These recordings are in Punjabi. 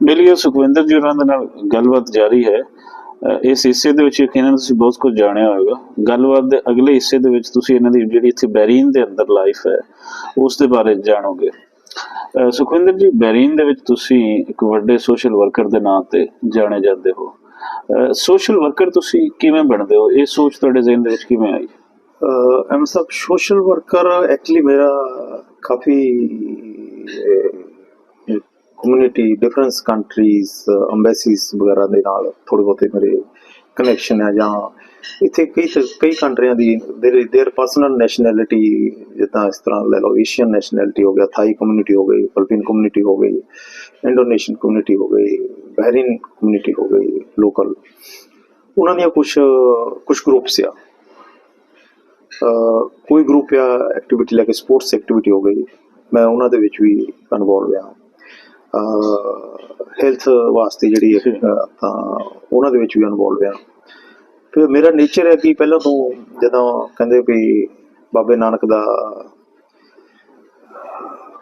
ਮਿਲੀਏ ਸੁਖਵਿੰਦਰ ਜੀ ਉਹਨਾਂ ਦੇ ਨਾਲ ਗੱਲਬਾਤ ਜਾਰੀ ਹੈ। ਇਸ ਹਿੱਸੇ ਦੇ ਵਿੱਚ ਯਕੀਨਨ ਤੁਸੀਂ ਬਹੁਤ ਕੁਝ ਜਾਣਿਆ ਹੋਵੇਗਾ। ਗੱਲਬਾਤ ਦੇ ਅਗਲੇ ਹਿੱਸੇ ਦੇ ਵਿੱਚ ਤੁਸੀਂ ਇਹਨਾਂ ਦੀ ਜਿਹੜੀ ਇੱਥੇ ਬਹਿਰੀਨ ਦੇ ਅੰਦਰ ਲਾਈਫ ਹੈ ਉਸ ਦੇ ਬਾਰੇ ਜਾਣੋਗੇ। ਸੁਖਵਿੰਦਰ ਜੀ, ਬਹਿਰੀਨ ਦੇ ਵਿੱਚ ਤੁਸੀਂ ਇੱਕ ਵੱਡੇ ਸੋਸ਼ਲ ਵਰਕਰ ਦੇ ਨਾਂ ਤੇ ਜਾਣੇ ਜਾਂਦੇ ਹੋ। ਸੋਸ਼ਲ ਵਰਕਰ ਤੁਸੀਂ ਕਿਵੇਂ ਬਣਦੇ ਹੋ? ਇਹ ਸੋਚ ਤੁਹਾਡੇ ਜ਼ਿਹਨ ਦੇ ਵਿੱਚ ਕਿਵੇਂ ਆਈ? ਐਮ ਸਾਹਿਬ, ਸੋਸ਼ਲ ਵਰਕਰ ਐਕਚੁਅਲੀ ਮੇਰਾ ਕਾਫੀ ਕਮਿਊਨਿਟੀ ਡਿਫਰੈਂਸ ਕੰਟਰੀਜ਼ ਅੰਬੈਸੀਜ਼ ਵਗੈਰਾ ਦੇ ਨਾਲ ਥੋੜ੍ਹੇ ਬਹੁਤੇ ਮੇਰੇ ਕਨੈਕਸ਼ਨ ਹੈ, ਜਾਂ ਇੱਥੇ ਕਈ ਕੰਟਰੀਆਂ ਦੀ ਦੇਰ ਪਰਸਨਲ ਨੈਸ਼ਨੈਲਿਟੀ, ਜਿੱਦਾਂ ਇਸ ਤਰ੍ਹਾਂ ਲੈ ਲਓ ਏਸ਼ੀਅਨ ਨੈਸ਼ਨੈਲਿਟੀ ਹੋ ਗਿਆ, ਥਾਈ ਕਮਿਊਨਿਟੀ ਹੋ ਗਈ, ਫਿਲੀਪੀਨ ਕਮਿਊਨਿਟੀ ਹੋ ਗਈ, ਇੰਡੋਨੇਸ਼ੀਅਨ ਕਮਿਊਨਿਟੀ ਹੋ ਗਈ, ਬਹਿਰੀਨ ਕਮਿਊਨਿਟੀ ਹੋ ਗਈ ਲੋਕਲ, ਉਹਨਾਂ ਦੀਆਂ ਕੁਛ ਗਰੁੱਪਸ ਆ। ਕੋਈ ਗਰੁੱਪ ਆ ਐਕਟੀਵਿਟੀ ਲੈ ਕੇ ਸਪੋਰਟਸ ਐਕਟੀਵਿਟੀ ਹੋ ਗਈ, ਮੈਂ ਉਹਨਾਂ ਦੇ ਵਿੱਚ ਵੀ ਇਨਵੋਲਵ ਆ। ਹੈਲਥ ਵਾਸਤੇ ਜਿਹੜੀ ਤਾਂ ਉਹਨਾਂ ਦੇ ਵਿੱਚ ਵੀ ਇਨਵੋਲਵ ਆ। ਫਿਰ ਮੇਰਾ ਨੇਚਰ ਹੈ ਕਿ ਪਹਿਲਾਂ ਤੋਂ ਜਦੋਂ ਕਹਿੰਦੇ ਵੀ ਬਾਬੇ ਨਾਨਕ ਦਾ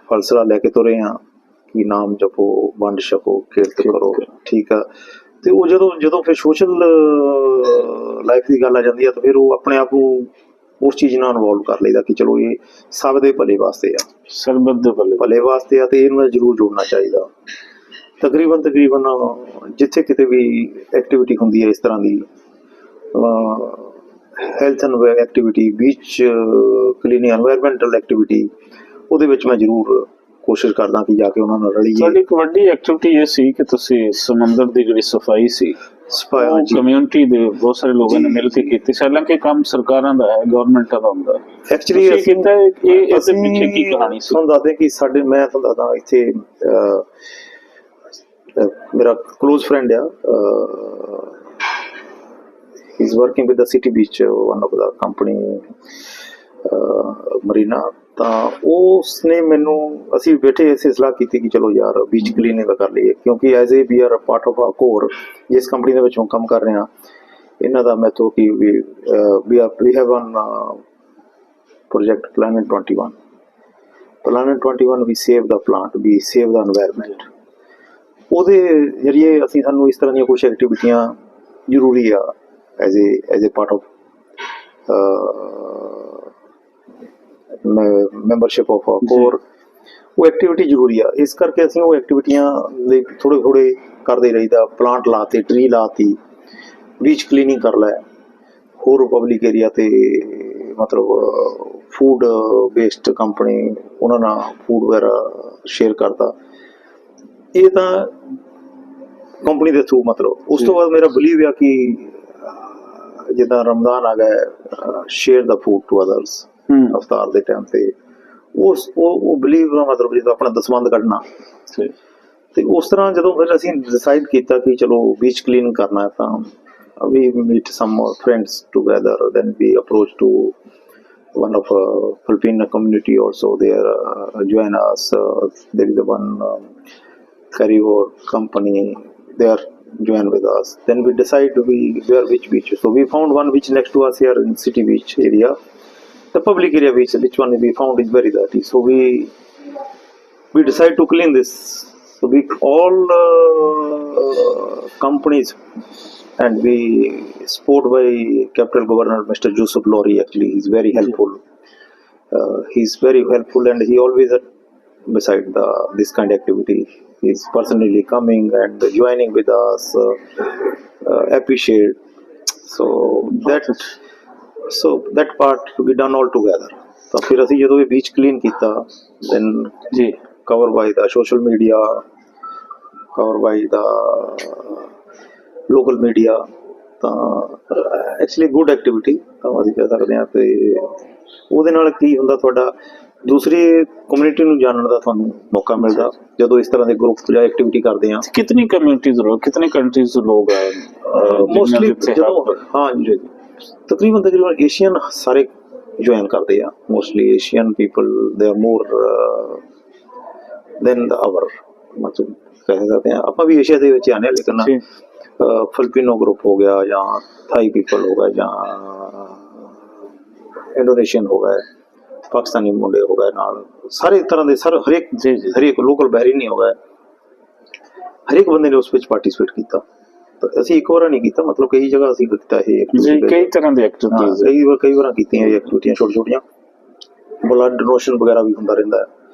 ਫਲਸਫਾ ਲੈ ਕੇ ਤੁਰੇ ਹਾਂ ਕਿ ਨਾਮ ਜਪੋ, ਵੰਡ ਛਕੋ, ਕਿਰਤ ਕਰੋ, ਠੀਕ ਆ। ਤੇ ਉਹ ਜਦੋਂ ਫਿਰ ਸੋਸ਼ਲ ਲਾਈਫ ਦੀ ਗੱਲ ਆ ਜਾਂਦੀ ਆ ਤਾਂ ਫਿਰ ਉਹ ਆਪਣੇ ਆਪ ਨੂੰ ਉਸ ਚੀਜ਼ ਨਾਲ ਇਨਵੋਲਵ ਕਰ ਲਈਦਾ ਕਿ ਚਲੋ ਇਹ ਸਭ ਦੇ ਭਲੇ ਵਾਸਤੇ ਆ, ਸਰਬੱਤ ਦੇ ਭਲੇ ਵਾਸਤੇ ਆ, ਤੇ ਇਹਨੂੰ ਜ਼ਰੂਰ ਜੋੜਨਾ ਚਾਹੀਦਾ। ਤਕਰੀਬਨ ਜਿੱਥੇ ਕਿਤੇ ਵੀ ਐਕਟੀਵਿਟੀ ਹੁੰਦੀ ਹੈ ਇਸ ਤਰ੍ਹਾਂ ਦੀ, health activity, beach cleaning, environmental activity, ਉਹਦੇ ਵਿੱਚ ਮੈਂ ਜ਼ਰੂਰ ਕੋਸ਼ਿਸ਼ ਕਰਦਾ ਕਿ ਜਾ ਕੇ ਉਹਨਾਂ ਨਾਲ ਰਲੀਏ। ਤੁਹਾਡੀ ਇੱਕ ਵੱਡੀ ਐਕਟੀਵਿਟੀ ਇਹ ਸੀ ਕਿ ਤੁਸੀਂ ਸਮੁੰਦਰ ਦੀ ਜਿਹੜੀ ਸਫਾਈ ਸੀ ਕਮਿਊਨਿਟੀ ਦੇ ਬਹੁਤ ਸਾਰੇ ਲੋਕਾਂ ਨੇ ਮਿਲ ਕੇ ਕੀਤੀ। ਹਾਲਾਂਕਿ ਕੰਮ ਸਰਕਾਰਾਂ ਦਾ ਹੈ, ਗਵਰਨਮੈਂਟਾਂ ਦਾ ਹੁੰਦਾ। ਐਕਚੁਅਲੀ ਇਸ ਦੇ ਪਿੱਛੇ ਕੀ ਕਹਾਣੀ ਸੀ? ਤੁਹਾਨੂੰ ਦੱਸਦੇ ਕਿ ਮੈਂ ਤੁਹਾਨੂੰ ਦੱਸਦਾ, ਇੱਥੇ ਮੇਰਾ ਕਲੋਜ਼ ਫਰੈਂਡ ਆ, he is working with the city beach, one of the company marina, ਤਾਂ ਉਸਨੇ ਮੈਨੂੰ, ਅਸੀਂ ਬੈਠੇ ਅਸੀਂ ਸਲਾਹ ਕੀਤੀ ਕਿ ਚਲੋ ਯਾਰ ਬੀਚ ਕਲੀਨਿੰਗ ਕਰ ਲਈਏ, ਕਿਉਂਕਿ as a we are part of a core, ਜਿਸ ਕੰਪਨੀ ਦੇ ਵਿੱਚੋਂ ਕੰਮ ਕਰ ਰਹੇ ਹਾਂ ਇਹਨਾਂ ਦਾ ਮੈਥੋਂ ਕਿ we have one project Planet 21 we save the plant, we save the environment. ਉਹਦੇ ਜ਼ਰੀਏ ਸਾਨੂੰ ਇਸ ਤਰ੍ਹਾਂ ਦੀਆਂ ਕੁਛ ਐਕਟੀਵਿਟੀਆਂ ਜ਼ਰੂਰੀ ਆ as a part of membership of core, ਉਹ ਐਕਟੀਵਿਟੀ ਜ਼ਰੂਰੀ ਆ। ਇਸ ਕਰਕੇ ਅਸੀਂ ਉਹ ਐਕਟੀਵਿਟੀਆਂ ਲਈ ਥੋੜ੍ਹੇ ਕਰਦੇ ਰਹੀਦਾ। ਪਲਾਂਟ ਲਾਤੇ, ਟਰੀ ਲਾਤੀ, ਬੀਚ ਕਲੀਨਿੰਗ ਕਰ ਲੈ, ਹੋਰ ਪਬਲਿਕ ਏਰੀਆ ਤੇ ਮਤਲਬ ਫੂਡ ਵੇਸਟ ਕੰਪਨੀ, ਉਹਨਾਂ ਨਾਲ ਫੂਡ ਵਗੈਰਾ ਸ਼ੇਅਰ ਕਰਦਾ। ਇਹ ਤਾਂ ਕੰਪਨੀ ਦੇ ਥਰੂ ਮਤਲਬ। ਉਸ ਤੋਂ ਬਾਅਦ ਮੇਰਾ ਬਿਲੀਵ ਆ ਕਿ ਜਿੱਦਾਂ ਰਮਜ਼ਾਨ ਆ ਗਿਆ, share the food to others, Iftar ਦੇ ਟਾਈਮ ਤੇ ਉਹ ਬਿਲੀਵ ਮਤਲਬ ਜਿੱਦਾਂ ਆਪਣਾ ਦਸਵੰਧ ਕੱਢਣਾ। ਤੇ ਉਸ ਤਰ੍ਹਾਂ ਜਦੋਂ ਫਿਰ ਅਸੀਂ ਡਿਸਾਈਡ ਕੀਤਾ ਕਿ ਚਲੋ ਬੀਚ ਕਲੀਨ ਕਰਨਾ ਹੈ, ਤਾਂ we meet some friends together, then we approach to one of Filipino community also. They join us. There is one carryover company, they are join with us. Then we decide where which beach. So we found one beach next to us here in city beach area, the public area beach, which one we found is very dirty. So we decide to clean this. So we all companies, and we support by Capital Governor Mr. Joseph Lorry. Actually, he's very helpful. He's very helpful, and he always beside this kind of activity. He's personally coming and joining with us. Appreciate. So that part to be done all together. So फिर ਅਸੀਂ ਜਦੋਂ ਇਹ beach clean ਕੀਤਾ, then जी cover by the social media, cover by the local media, ਤਾਂ ਐਕਚੁਅਲੀ ਗੁੱਡ ਐਕਟੀਵਿਟੀ ਤਾਂ ਅਸੀਂ ਕਹਿ ਸਕਦੇ ਹਾਂ। ਤੇ ਉਹਦੇ ਨਾਲ ਕੀ ਹੁੰਦਾ, ਤੁਹਾਡਾ ਦੂਸਰੀ ਕਮਿਊਨਿਟੀ ਨੂੰ ਜਾਣਨ ਦਾ ਤੁਹਾਨੂੰ ਮੌਕਾ ਮਿਲਦਾ ਜਦੋਂ ਇਸ ਤਰ੍ਹਾਂ ਦੇ ਗਰੁੱਪ ਜਾਂ ਐਕਟੀਵਿਟੀ ਕਰਦੇ ਹਾਂ। ਕਿਤਨੀ ਕਮਿਊਨਿਟੀਜ਼ ਲੋਕ, ਕਿਤਨੇ ਕੰਟਰੀਜ਼ ਤੋਂ ਲੋਕ ਹੈ ਮੋਸਟਲੀ ਜਦੋਂ, ਹਾਂ ਜੀ, ਤਕਰੀਬਨ ਏਸ਼ੀਅਨ ਸਾਰੇ ਜੁਆਇਨ ਕਰਦੇ ਆ। Mostly Asian people, they are more than our, ਮਤਲਬ ਕਹਿ ਸਕਦੇ ਹਾਂ। ਆਪਾਂ ਵੀ ਏਸ਼ੀਆ ਦੇ ਵਿੱਚ ਆਉਂਦੇ ਹਾਂ, ਲੇਕਿਨ ਫਿਲੀਪੀਨੋ ਗਰੁੱਪ ਹੋ ਗਿਆ, ਜਾਂ ਥਾਈ ਪੀਪਲ ਹੋ ਗਿਆ, ਜਾਂ ਇੰਡੋਨੇਸ਼ੀਅਨ ਹੋ ਗਏ, ਪਾਕਿਸਤਾਨੀ ਮੁੰਡੇ ਹੋ ਗਏ, ਨਾਲ ਸਾਰੇ ਤਰ੍ਹਾਂ ਦੇ ਹਰੇਕ ਲੋਕਲ ਬਹਿਰੀਨੀ ਹੋ ਗਏ। ਹਰੇਕ ਬੰਦੇ ਨੇ ਉਸ ਵਿੱਚ ਪਾਰਟਿਸਿਪੇਟ ਕੀਤਾ। ਤਾਂ ਅਸੀਂ ਇੱਕ ਵਾਰ ਨਹੀਂ ਕੀਤਾ, ਮਤਲਬ ਕਈ ਜਗ੍ਹਾ ਅਸੀਂ ਕੀਤਾ ਇਹ ਜੀ, activity। ਕਈ ਤਰ੍ਹਾਂ ਦੇ ਐਕਟੀਵਿਟੀਜ਼ ਕਈ ਵਾਰ ਕੀਤੀਆਂ ਇਹ ਐਕਟੀਵਿਟੀਆਂ ਛੋਟੀਆਂ। ਬਲੱਡ ਡੋਨੇਸ਼ਨ ਵਗੈਰਾ ਵੀ ਹੁੰਦਾ ਰਹਿੰਦਾ ਹੈ।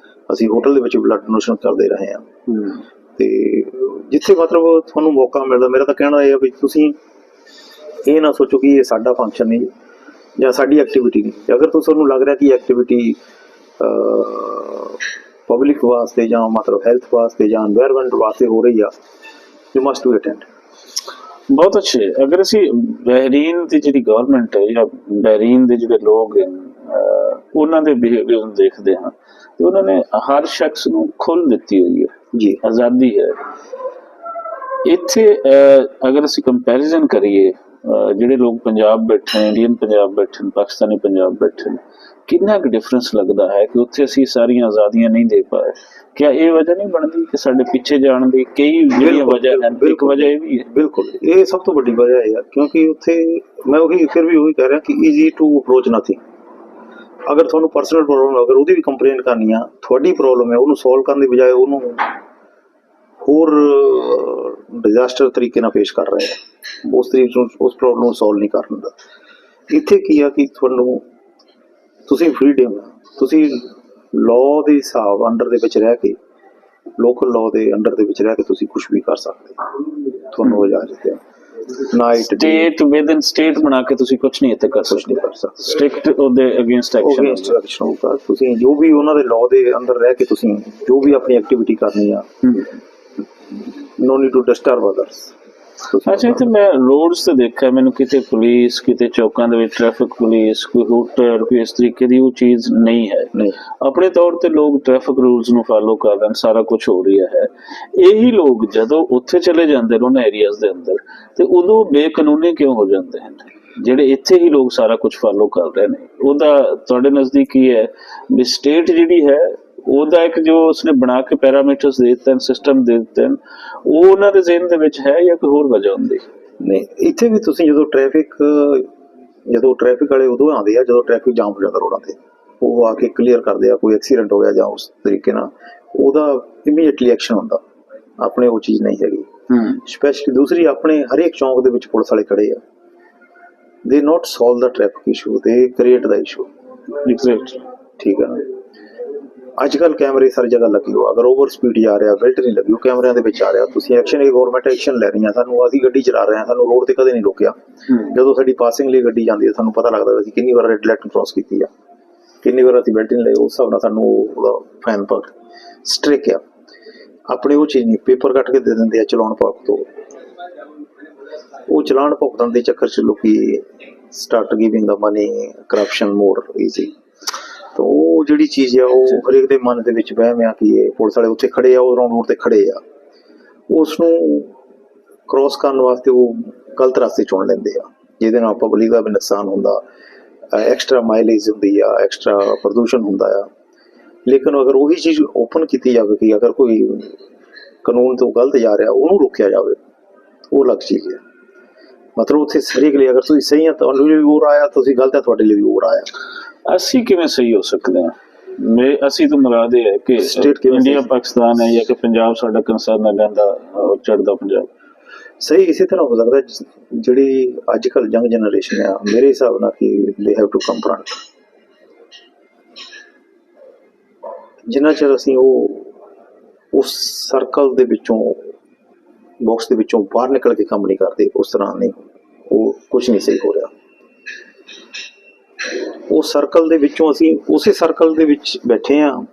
ਅਸੀਂ ਹੋਟਲ ਦੇ ਵਿੱਚ ਬਲੱਡ ਡੋਨੇਸ਼ਨ ਕਰਦੇ ਰਹੇ ਹਾਂ। ਤੇ ਜਿੱਥੇ ਮਤਲਬ ਤੁਹਾਨੂੰ ਮੌਕਾ ਮਿਲਦਾ, ਮੇਰਾ ਤਾਂ ਕਹਿਣਾ ਇਹ ਹੈ ਵੀ ਤੁਸੀਂ ਇਹ ਨਾ ਸੋਚੋ ਕਿ ਇਹ ਸਾਡਾ ਫੰਕਸ਼ਨ ਨਹੀਂ ਜਾਂ ਸਾਡੀ ਐਕਟੀਵਿਟੀ ਨਹੀਂ। ਅਗਰ ਤੁਹਾਨੂੰ ਲੱਗ ਰਿਹਾ ਕਿ ਐਕਟੀਵਿਟੀ ਪਬਲਿਕ ਵਾਸਤੇ ਜਾਂ ਮਤਲਬ ਹੈਲਥ ਵਾਸਤੇ ਜਾਂ এনवायरमेंट ਵਾਸਤੇ ਹੋ ਰਹੀ ਆ, ਯੂ ਮਸਟ ਬੀ ਅਟੈਂਡ। ਬਹੁਤ ਅੱਛੇ। ਅਗਰ ਅਸੀਂ ਬਹਿਰੀਨ ਦੀ ਜਿਹੜੀ ਗਵਰਨਮੈਂਟ ਹੈ ਜਾਂ ਬਹਿਰੀਨ ਦੇ ਜਿਹੜੇ ਲੋਕ ਹਨ ਉਹਨਾਂ ਦੇ ਬਿਹੇਵੀਅਰ ਨੂੰ ਦੇਖਦੇ ਹਾਂ ਤੇ ਉਹਨਾਂ ਨੇ ਹਰ ਸ਼ਖਸ ਨੂੰ ਖੁੱਲ੍ਹ ਦਿੱਤੀ ਹੋਈ ਹੈ ਜੀ, ਆਜ਼ਾਦੀ ਹੈ। ਇੱਥੇ ਅਗਰ ਅਸੀਂ ਕੰਪੈਰੀਜ਼ਨ ਕਰੀਏ ਜਿਹੜੇ ਲੋਕ ਪੰਜਾਬ ਬੈਠੇ ਨੇ, ਇੰਡੀਅਨ ਪੰਜਾਬ ਬੈਠੇ ਨੇ, ਪਾਕਿਸਤਾਨੀ ਪੰਜਾਬ ਬੈਠੇ ਨੇ, ਕਿੰਨਾ ਕੁ ਡਿਫਰੈਂਸ ਲੱਗਦਾ ਹੈ ਕਿ ਉੱਥੇ ਅਸੀਂ ਸਾਰੀਆਂ ਆਜ਼ਾਦੀਆਂ ਨਹੀਂ ਦੇ ਪਾਏ। ਕਿਆ ਇਹ ਵਜ੍ਹਾ ਨਹੀਂ ਬਣਦੀ ਕਿ ਸਾਡੇ ਪਿੱਛੇ ਜਾਣ ਦੀ ਕਈ ਜਿਹੜੀਆਂ ਵਜ੍ਹਾ ਹਨ, ਇੱਕ ਵਜ੍ਹਾ ਇਹ ਵੀ ਹੈ? ਬਿਲਕੁਲ, ਇਹ ਸਭ ਤੋਂ ਵੱਡੀ ਵਜ੍ਹਾ ਇਹ ਹੈ ਕਿਉਂਕਿ ਉੱਥੇ ਮੈਂ ਫਿਰ ਵੀ ਉਹੀ ਕਹਿ ਰਿਹਾ ਕਿ ਈਜ਼ੀ ਟੂ ਅਪਰੋਚ ਨਥਿੰਗ। ਅਗਰ ਤੁਹਾਨੂੰ ਪਰਸਨਲ ਪ੍ਰੋਬਲਮ, ਅਗਰ ਉਹਦੀ ਵੀ ਕੰਪਲੇਂਟ ਕਰਨੀ ਆ, ਤੁਹਾਡੀ ਪ੍ਰੋਬਲਮ ਹੈ, ਉਹਨੂੰ ਸੋਲਵ ਕਰਨ ਦੀ ਬਜਾਏ ਉਹਨੂੰ ਹੋਰ ਡਿਜ਼ਾਸਟਰ ਤਰੀਕੇ ਨਾਲ ਪੇਸ਼ ਕਰ ਰਹੇ ਆ। ਉਸ ਪ੍ਰੋਬਲਮ ਨੂੰ ਸੋਲਵ ਨਹੀਂ ਕਰਨ ਦਾ। ਇੱਥੇ ਕੀ ਆ ਕਿ ਤੁਸੀਂ ਫਰੀडम, ਤੁਸੀਂ ਲਾਅ ਦੇ ਹਿਸਾਬ ਅੰਡਰ ਦੇ ਵਿੱਚ ਰਹਿ ਕੇ, ਲੋਕਲ ਲਾਅ ਦੇ ਅੰਡਰ ਦੇ ਵਿੱਚ ਰਹਿ ਕੇ ਤੁਸੀਂ ਕੁਝ ਵੀ ਕਰ ਸਕਦੇ, ਤੁਹਾਨੂੰ ਇਜਾਜ਼ਤ ਹੈ। ਸਟੇਟ ਵਿਦਨ ਸਟੇਟ ਬਣਾ ਕੇ ਤੁਸੀਂ ਕੁਝ ਨਹੀਂ ਇੱਥੇ ਕਰ ਸਕਦੇ। ਸਟ੍ਰਿਕਟ ਉਹਦੇ ਅਗੇਂਸਟ ਐਕਸ਼ਨ ਹੋਊਗਾ। ਤੁਸੀਂ ਜੋ ਵੀ ਉਹਨਾਂ ਦੇ ਲਾਅ ਦੇ ਅੰਦਰ ਰਹਿ ਕੇ ਤੁਸੀਂ ਜੋ ਵੀ ਆਪਣੀ ਐਕਟੀਵਿਟੀ ਕਰਨੀ ਆ, no need to disturb others। ਅੱਛਾ, ਇੱਥੇ ਮੈਂ ਰੋਡਸ ਤੇ ਦੇਖਿਆ, ਮੈਨੂੰ ਕਿਤੇ ਪੁਲਿਸ, ਕਿਤੇ ਚੌਕਾਂ ਦੇ ਵਿੱਚ ਟ੍ਰੈਫਿਕ ਪੁਲਿਸ, ਕੋਈ ਹੂਟਰ, ਕੋਈ ਇਸ ਤਰੀਕੇ ਦੀ ਉਹ ਚੀਜ਼ ਨਹੀਂ ਹੈ। ਆਪਣੇ ਤੌਰ ਤੇ ਲੋਕ ਟ੍ਰੈਫਿਕ ਰੂਲਸ ਨੂੰ ਫਾਲੋ ਕਰ ਰਹੇ ਹਨ, ਸਾਰਾ ਕੁਝ ਹੋ ਰਿਹਾ ਹੈ। ਇਹੀ ਲੋਕ ਜਦੋਂ ਉੱਥੇ ਚਲੇ ਜਾਂਦੇ ਨੇ ਉਹਨਾਂ ਏਰੀਆਜ਼ ਦੇ ਅੰਦਰ, ਤੇ ਉਦੋਂ ਬੇਕਾਨੂੰਨੀ ਕਿਉਂ ਹੋ ਜਾਂਦੇ ਹਨ ਜਿਹੜੇ ਇੱਥੇ ਹੀ ਲੋਕ ਸਾਰਾ ਕੁਝ ਫਾਲੋ ਕਰ ਰਹੇ ਨੇ? ਉਹਦਾ ਤੁਹਾਡੇ ਨਜ਼ਦੀਕ ਕੀ ਹੈ ਵੀ ਸਟੇਟ ਜਿਹੜੀ ਹੈ ਉਹਦਾ ਇੱਕ ਜੋ ਉਸਨੇ ਬਣਾ ਕੇ ਪੈਰਾਮੀਟਰਸ ਦੇ ਦਿੱਤੇ ਹਨ, ਸਿਸਟਮ ਦੇ ਦਿੱਤੇ ਹਨ, ਉਹ ਉਹਨਾਂ ਦੇ ਜ਼ਿਹਨ ਦੇ ਵਿੱਚ ਹੈ ਜਾਂ ਕੋਈ ਹੋਰ ਵਜ੍ਹਾ ਹੁੰਦੀ? ਨਹੀਂ, ਇੱਥੇ ਵੀ ਤੁਸੀਂ ਜਦੋਂ ਟ੍ਰੈਫਿਕ ਵਾਲੇ ਉਦੋਂ ਆਉਂਦੇ ਆ ਜਦੋਂ ਟ੍ਰੈਫਿਕ ਜਾਮ ਹੋ ਜਾਂਦਾ ਰੋਡਾਂ ਤੇ, ਉਹ ਆ ਕੇ ਕਲੀਅਰ ਕਰਦੇ ਆ। ਕੋਈ ਐਕਸੀਡੈਂਟ ਹੋ ਗਿਆ ਜਾਂ ਉਸ ਤਰੀਕੇ ਨਾਲ ਉਹਦਾ ਇਮੀਡੀਏਟਲੀ ਐਕਸ਼ਨ ਹੁੰਦਾ। ਆਪਣੇ ਉਹ ਚੀਜ਼ ਨਹੀਂ ਹੈਗੀ। ਸਪੈਸ਼ਲੀ ਦੂਸਰੀ, ਆਪਣੇ ਹਰੇਕ ਚੌਂਕ ਦੇ ਵਿੱਚ ਪੁਲਿਸ ਵਾਲੇ ਖੜੇ ਆ। ਦੇ ਨੋਟ ਸੋਲਵ ਦਾ ਟ੍ਰੈਫਿਕ ਇਸ਼ੂ, ਦੇ ਕ੍ਰੀਏਟ ਦਾ ਇਸ਼ੂ। ਠੀਕ ਹੈ ਨਾ। ਅੱਜ ਕੱਲ੍ਹ ਕੈਮਰੇ ਸਾਰੀ ਜਗ੍ਹਾ ਲੱਗੇ ਹੋ, ਅਗਰ ਓਵਰ ਸਪੀਡ ਜਾ ਰਿਹਾ, ਬੈਲਟ ਨਹੀਂ ਲੱਗੀ, ਉਹ ਕੈਮਰਿਆਂ ਦੇ ਵਿੱਚ ਆ ਰਿਹਾ, ਤੁਸੀਂ ਐਕਸ਼ਨ, ਇਹ ਗਵਰਨਮੈਂਟ ਐਕਸ਼ਨ ਲੈ ਰਹੀ ਆ। ਅਸੀਂ ਗੱਡੀ ਚਲਾ ਰਹੇ ਹਾਂ, ਸਾਨੂੰ ਰੋਡ ਤੇ ਕਦੇ ਨਹੀਂ ਰੋਕਿਆ। ਜਦੋਂ ਸਾਡੀ ਪਾਸਿੰਗ ਲਈ ਗੱਡੀ ਜਾਂਦੀ ਹੈ, ਸਾਨੂੰ ਪਤਾ ਲੱਗਦਾ ਅਸੀਂ ਕਿੰਨੀ ਵਾਰ ਰੈੱਡ ਲਾਈਟ ਕ੍ਰੋਸ ਕੀਤੀ ਆ, ਕਿੰਨੀ ਵਾਰ ਅਸੀਂ ਬੈਲਟ ਨਹੀਂ ਲਏ। ਉਸ ਹਿਸਾਬ ਨਾਲ ਸਾਨੂੰ ਉਹਦਾ ਫਾਈਨ ਪਰ ਸਟ੍ਰਿਕ ਆ। ਆਪਣੇ ਉਹ ਚੀਜ਼ ਨਹੀਂ, ਪੇਪਰ ਕੱਟ ਕੇ ਦੇ ਦਿੰਦੇ ਆ ਚਲਾਉਣ ਭੁਗਤੋ। ਉਹ ਚਲਾਨ ਭੁਗਤਣ ਦੇ ਚੱਕਰ 'ਚ ਲੋਕੀ ਸਟਾਰਟ ਗਿਵਿੰਗ ਦਾ ਮਨੀ, ਕਰਪਸ਼ਨ ਮੋਰ ਈਜ਼ੀ। ਤਾਂ ਉਹ ਜਿਹੜੀ ਚੀਜ਼ ਆ ਉਹ ਹਰੇਕ ਦੇ ਮਨ ਦੇ ਵਿੱਚ ਵਹਿਮ ਆ ਕਿ ਇਹ ਪੁਲਿਸ ਵਾਲੇ ਉੱਥੇ ਖੜੇ ਆ, ਉਹ ਰੋਡ ਤੇ ਖੜੇ ਆ, ਉਸ ਨੂੰ ਕ੍ਰੋਸ ਕਰਨ ਵਾਸਤੇ ਉਹ ਗਲਤ ਰਸਤੇ ਚੁਣ ਲੈਂਦੇ ਆ, ਜਿਹਦੇ ਨਾਲ ਪਬਲਿਕ ਦਾ ਵੀ ਨੁਕਸਾਨ ਹੁੰਦਾ, ਐਕਸਟਰਾ ਮਾਈਲੇਜ ਹੁੰਦੀ ਆ, ਐਕਸਟਰਾ ਪ੍ਰਦੂਸ਼ਣ ਹੁੰਦਾ ਆ। ਲੇਕਿਨ ਅਗਰ ਉਹੀ ਚੀਜ਼ ਓਪਨ ਕੀਤੀ ਜਾਵੇ ਕਿ ਅਗਰ ਕੋਈ ਕਾਨੂੰਨ ਤੋਂ ਗਲਤ ਜਾ ਰਿਹਾ ਉਹਨੂੰ ਰੋਕਿਆ ਜਾਵੇ, ਉਹ ਅਲੱਗ ਚੀਜ਼ ਹੈ। ਮਤਲਬ ਉੱਥੇ ਹਰੇਕ ਲਈ ਅਗਰ ਤੁਸੀਂ ਸਹੀ ਆ ਤੁਹਾਨੂੰ ਲਈ ਵੀ ਹੋਰ ਆਇਆ, ਤੁਸੀਂ ਗਲਤ ਆ ਤੁਹਾਡੇ ਲਈ ਵੀ ਹੋਰ ਆਇਆ। ਅਸੀਂ ਕਿਵੇਂ ਸਹੀ ਹੋ ਸਕਦੇ ਹਾਂ? ਅਸੀਂ ਤਾਂ ਮੁਰਾਦ ਇਹ ਹੈ ਕਿ ਇੰਡੀਆ ਪਾਕਿਸਤਾਨ ਹੈ ਜਾਂ ਕਿ ਪੰਜਾਬ ਸਾਡਾ ਕੰਸਰਨ ਹੈ, ਲੈਂਦਾ ਚੜ੍ਹਦਾ ਪੰਜਾਬ। ਸਹੀ ਇਸੇ ਤਰ੍ਹਾਂ ਹੋ ਸਕਦਾ। ਜਿਹੜੀ ਅੱਜ ਕੱਲ੍ਹ ਯੰਗ ਜਨਰੇਸ਼ਨ ਆ, ਮੇਰੇ ਹਿਸਾਬ ਨਾਲ ਕਿ they have to come front. ਜਿੰਨਾ ਚਿਰ ਅਸੀਂ ਉਸ ਸਰਕਲ ਦੇ ਵਿੱਚੋਂ, ਬਾਕਸ ਦੇ ਵਿੱਚੋਂ ਬਾਹਰ ਨਿਕਲ ਕੇ ਕੰਮ ਨਹੀਂ ਕਰਦੇ, ਉਸ ਤਰ੍ਹਾਂ ਨਹੀਂ, ਉਹ ਕੁਛ ਨਹੀਂ ਸਹੀ ਹੋ ਰਿਹਾ। ਉਸ ਸਰਕਲ ਦੇ ਵਿੱਚੋਂ ਅਸੀਂ ਉਸੇ ਸਰਕਲ ਦੇ ਵਿੱਚ ਬੈਠੇ ਹਾਂ,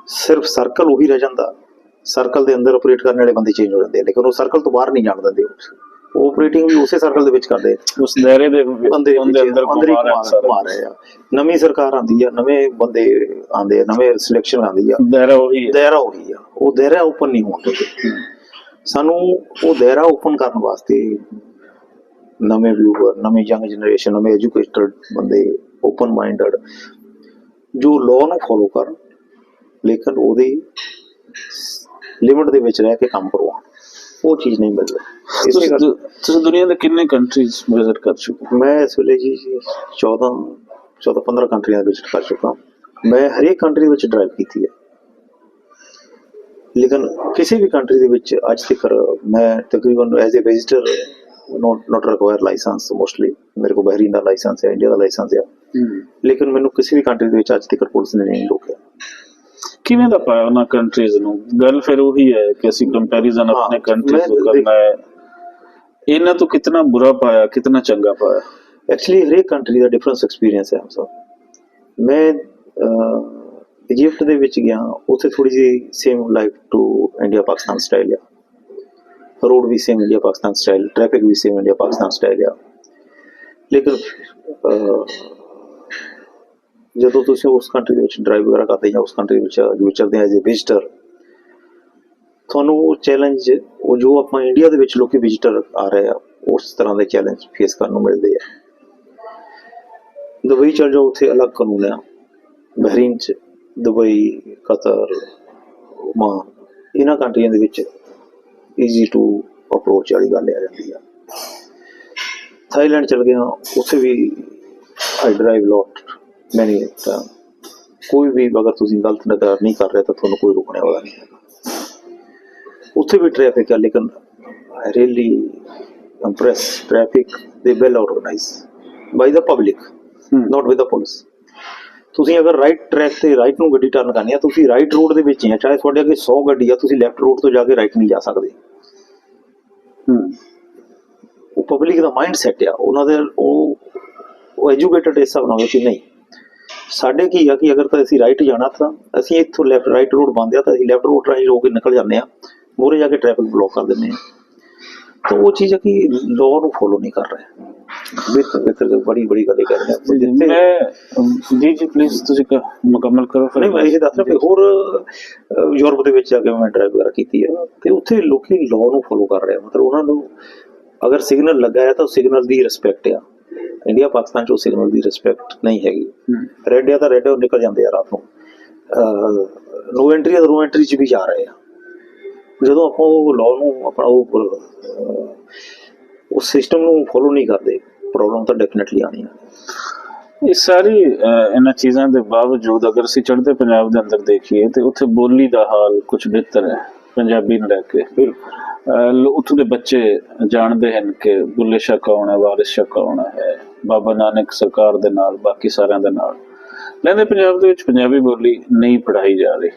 ਸਿਰਫ ਸਰਕਲ ਉਹੀ ਰਹਿ ਜਾਂਦਾ। ਸਰਕਲ ਦੇ ਅੰਦਰ ਆਪਰੇਟ ਕਰਨ ਵਾਲੇ ਬੰਦੇ ਚੇਂਜ ਹੋ ਜਾਂਦੇ, ਲੇਕਿਨ ਉਹ ਸਰਕਲ ਤੋਂ ਬਾਹਰ ਨਹੀਂ ਜਾਣ ਦਿੰਦੇ। ਉਹ ਆਪਰੇਟਿੰਗ ਵੀ ਉਸੇ ਸਰਕਲ ਦੇ ਵਿੱਚ ਕਰਦੇ, ਉਸ ਦਾਇਰੇ ਦੇ ਅੰਦਰ ਘੁਮਾ ਰਹੇ ਆ। ਨਵੀਂ ਸਰਕਾਰ ਆਉਂਦੀ ਆ, ਨਵੇਂ ਬੰਦੇ ਆਉਂਦੇ ਆ, ਨਵੇਂ ਸਿਲੈਕਸ਼ਨ ਆਉਂਦੀ ਆ, ਦਾਇਰਾ ਉਹੀ ਆ। ਉਹ ਦਾਇਰਾ ਓਪਨ ਨਹੀਂ ਹੋਣ ਦਿੰਦੇ। ਸਾਨੂੰ ਉਹ ਦਾਇਰਾ ਓਪਨ ਕਰਨ ਵਾਸਤੇ ਨਵੇਂ ਵਿਊਅਰ, ਨਵੀਂ ਯੰਗ ਜਨਰੇਸ਼ਨ, ਨਵੇਂ ਐਜੂਕੇਟਡ ਬੰਦੇ, ਓਪਨ ਮਾਈਂਡਡ, ਜੋ ਲਾਅ ਨੂੰ ਫੋਲੋ ਕਰਨ ਲੇਕਿਨ ਉਹਦੀ ਲਿਮਿਟ ਦੇ ਵਿੱਚ ਰਹਿ ਕੇ ਕੰਮ ਕਰਵਾਉਣ, ਉਹ ਚੀਜ਼ ਨਹੀਂ ਮਿਲ ਰਹੀ। ਤੁਸੀਂ ਦੁਨੀਆ ਦੇ ਕਿੰਨੇ ਕੰਟਰੀਜ਼ ਵਿਜ਼ਿਟ ਕਰ ਚੁੱਕੇ? ਮੈਂ ਇਸ ਵੇਲੇ ਜੀ 14-15 ਕੰਟਰੀਆਂ ਵਿਜ਼ਿਟ ਕਰ ਚੁੱਕਾ। ਮੈਂ ਹਰੇਕ ਕੰਟਰੀ ਵਿੱਚ ਡਰਾਈਵ ਕੀਤੀ ਹੈ। ਲੇਕਿਨ ਕਿਸੇ ਵੀ ਕੰਟਰੀ ਦੇ ਵਿੱਚ ਅੱਜ ਤੱਕ ਮੈਂ ਤਕਰੀਬਨ as a visitor not require licence mostly, ਮੇਰੇ ਕੋਲ ਬਹਿਰੀਨ ਦਾ ਲਾਇਸੈਂਸ ਹੈ, ਇੰਡੀਆ ਦਾ ਲਾਇਸੈਂਸ ਹੈ, ਲੇਕਿਨ ਮੈਨੂੰ ਕਿਸੇ ਵੀ ਕੰਟਰੀ ਦੇ ਵਿੱਚ ਅੱਜ ਤੱਕ ਪੁਲਿਸ ਨੇ ਨਹੀਂ ਰੋਕਿਆ। ਕਿਵੇਂ ਦਾ ਪਾਇਆ ਉਹਨਾਂ ਕੰਟਰੀਜ਼ ਨੂੰ? ਗੱਲ ਫਿਰ ਉਹੀ ਹੈ ਕਿ ਅਸੀਂ ਕੰਪੈਰੀਜ਼ਨ ਆਪਣੇ ਕੰਟਰੀ ਤੋਂ ਕਰਨਾ ਹੈ। ਇਹਨਾਂ ਤੋਂ ਕਿਤਨਾ ਬੁਰਾ ਪਾਇਆ, ਕਿਤਨਾ ਚੰਗਾ ਪਾਇਆ? ਐਕਚੁਅਲੀ ਹਰੇਕ ਕੰਟਰੀ ਦਾ ਡਿਫਰੈਂਸ ਐਕਸਪੀਰੀਅੰਸ ਹੈ ਸਰ। ਮੈਂ ਇਜਿਪਟ ਦੇ ਵਿੱਚ ਗਿਆ, ਉੱਥੇ ਥੋੜੀ ਜਿਹੀ same like to India Pakistan style ਆ, ਰੋਡ ਵੀ same India Pakistan style, traffic ਵੀ ਸੇਮ ਇੰਡੀਆ ਪਾਕਿਸਤਾਨ ਸਟਾਈਲ ਆ। ਲੇਕਿਨ ਜਦੋਂ ਤੁਸੀਂ ਉਸ ਕੰਟਰੀ ਦੇ ਵਿੱਚ ਡਰਾਈਵ ਵਗੈਰਾ ਕਰਦੇ ਜਾਂ ਉਸ ਕੰਟਰੀ ਵਿੱਚ ਵਿਚਰਦੇ ਐਜ਼ ਏ ਵਿਜ਼ਿਟਰ, ਤੁਹਾਨੂੰ ਉਹ ਚੈਲੰਜ, ਉਹ ਜੋ ਆਪਾਂ ਇੰਡੀਆ ਦੇ ਵਿੱਚ ਲੋਕੀ ਵਿਜ਼ਿਟਰ ਆ ਰਹੇ ਆ, ਉਸ ਤਰ੍ਹਾਂ ਦੇ ਚੈਲੰਜ ਫੇਸ ਕਰਨ ਨੂੰ ਮਿਲਦੇ ਆ। ਦੁਬਈ ਚਲ ਜਾਓ, ਉੱਥੇ ਅਲੱਗ ਕਾਨੂੰਨ ਆ। ਬਹਿਰੀਨ 'ਚ, ਦੁਬਈ, ਕਤਰ, ਓਮਾਨ, ਇਹਨਾਂ ਕੰਟਰੀਆਂ ਦੇ ਵਿੱਚ ਈਜ਼ੀ ਟੂ ਅਪਰੋਚ ਵਾਲੀ ਗੱਲ ਆ ਜਾਂਦੀ ਆ। ਥਾਈਲੈਂਡ ਚਲ ਗਿਆ, ਉੱਥੇ ਵੀ ਆਈ ਡਰਾਈਵ ਲੋਟ ਮੈਨੀ ਤਾਂ ਕੋਈ ਵੀ ਅਗਰ ਤੁਸੀਂ ਗਲਤ ਨਜ਼ਰ ਨਹੀਂ ਕਰ ਰਹੇ ਤਾਂ ਤੁਹਾਨੂੰ ਕੋਈ ਰੋਕਣੇ ਵਾਲਾ ਨਹੀਂ ਹੈਗਾ। ਉੱਥੇ ਵੀ ਟ੍ਰੈਫਿਕ ਹੈ, ਲੇਕਿਨ ਆਈ ਰੀਅਲੀ ਇੰਪ੍ਰੈਸ ਟ੍ਰੈਫਿਕ ਦੇ well organise by the public, not with the police. ਤੁਸੀਂ ਅਗਰ ਰਾਈਟ ਟਰੈਕ ਤੇ ਰਾਈਟ ਨੂੰ ਗੱਡੀ ਟਰਨ ਕਰਨੀ ਆ, ਤੁਸੀਂ ਰਾਈਟ ਰੋਡ ਦੇ ਵਿੱਚ ਹੀ ਆ, ਚਾਹੇ ਤੁਹਾਡੇ ਅੱਗੇ 100 ਗੱਡੀ ਆ, ਤੁਸੀਂ ਲੈਫਟ ਰੋਡ ਤੋਂ ਜਾ ਕੇ ਰਾਈਟ ਨਹੀਂ ਜਾ ਸਕਦੇ। ਉਹ ਪਬਲਿਕ ਦਾ ਮਾਈਂਡ ਸੈਟ ਆ, ਉਹਨਾਂ ਦੇ ਉਹ ਐਜੂਕੇਟਡ ਇਸ ਹਿਸਾਬ ਨਾਲ ਕਿ ਨਹੀਂ। ਸਾਡੇ ਕੀ ਆ ਕਿ ਅਗਰ ਤਾਂ ਅਸੀਂ ਰਾਈਟ ਜਾਣਾ ਤਾਂ ਅਸੀਂ ਇੱਥੋਂ ਲੈਫਟ, ਰਾਈਟ ਰੋਡ ਬੰਦ ਆ ਤਾਂ ਅਸੀਂ ਲੈਫਟ ਰੋਡ ਰਾਹੀਂ ਹੋ ਕੇ ਨਿਕਲ ਜਾਂਦੇ ਆ, ਮੂਹਰੇ ਜਾ ਕੇ ਟ੍ਰੈਫਿਕ ਬਲੌਕ ਕਰ ਦਿੰਦੇ ਆ। ਤਾਂ ਉਹ ਚੀਜ਼ ਹੈ ਕਿ ਲਾਅ ਨੂੰ ਫੋਲੋ ਨਹੀਂ ਕਰ ਰਹੇ। ਬੜੀ ਗੱਲ ਕਰ ਰਹੇ ਮੈਂ ਜੀ ਪਲੀਜ਼ ਤੁਸੀਂ ਮੁਕੰਮਲ ਕਰੋ। ਨਹੀਂ, ਮੈਂ ਇਹ ਦੱਸ ਰਿਹਾ ਕਿ ਹੋਰ ਯੂਰਪ ਦੇ ਵਿੱਚ ਜਾ ਕੇ ਮੈਂ ਡਰਾਈਵ ਵਗੈਰਾ ਕੀਤੀ ਆ, ਤੇ ਉੱਥੇ ਲੋਕੀ ਲਾਅ ਨੂੰ ਫੋਲੋ ਕਰ ਰਹੇ ਆ। ਮਤਲਬ ਉਹਨਾਂ ਨੂੰ ਅਗਰ ਸਿਗਨਲ ਲੱਗਾ ਹੈ ਤਾਂ ਸਿਗਨਲ ਦੀ ਰਿਸਪੈਕਟ ਆ। ਇੰਡੀਆ ਪਾਕਿਸਤਾਨ 'ਚ ਉਹ ਸਿਗਨਲ ਦੀ ਰਿਸਪੈਕਟ ਨਹੀਂ ਹੈਗੀ। ਰੈੱਡ ਆ ਤਾਂ ਰੈੱਡ ਨਿਕਲ ਜਾਂਦੇ ਆ ਰਾਤ ਨੂੰ, ਨੋ ਐਂਟਰੀ ਆ ਤਾਂ ਨੋ ਐਂਟਰੀ 'ਚ ਵੀ ਜਾ ਰਹੇ ਆ। ਜਦੋਂ ਆਪਾਂ ਉਹ ਲਾਅ ਨੂੰ ਆਪਣਾ ਉਹ ਸਿਸਟਮ ਨੂੰ ਫੋਲੋ ਨਹੀਂ ਕਰਦੇ, ਪ੍ਰੋਬਲਮ ਤਾਂ ਡੈਫੀਨੇਟਲੀ ਆਉਣੀ ਆ। ਇਹ ਸਾਰੀ ਇਹਨਾਂ ਚੀਜ਼ਾਂ ਦੇ ਬਾਵਜੂਦ ਅਗਰ ਅਸੀਂ ਚੜ੍ਹਦੇ ਪੰਜਾਬ ਦੇ ਅੰਦਰ ਦੇਖੀਏ ਤੇ ਉੱਥੇ ਬੋਲੀ ਦਾ ਹਾਲ ਕੁਝ ਬਿਹਤਰ ਹੈ ਪੰਜਾਬੀ ਨੂੰ ਲੈ ਕੇ। ਉੱਥੋਂ ਦੇ ਬੱਚੇ ਜਾਣਦੇ ਹਨ ਕਿ ਬੁੱਲੇ ਸ਼ਾਹ ਕੌਣ ਹੈ, ਵਾਰਿਸ ਸ਼ਾਹ ਕੌਣ ਹੈ, ਬਾਬਾ ਨਾਨਕ ਸਰਕਾਰ ਦੇ ਨਾਲ, ਬਾਕੀ ਸਾਰਿਆਂ ਦੇ ਨਾਲ। ਲਹਿੰਦੇ ਪੰਜਾਬ ਦੇ ਵਿੱਚ ਪੰਜਾਬੀ ਬੋਲੀ ਨਹੀਂ ਪੜ੍ਹਾਈ ਜਾ ਰਹੀ।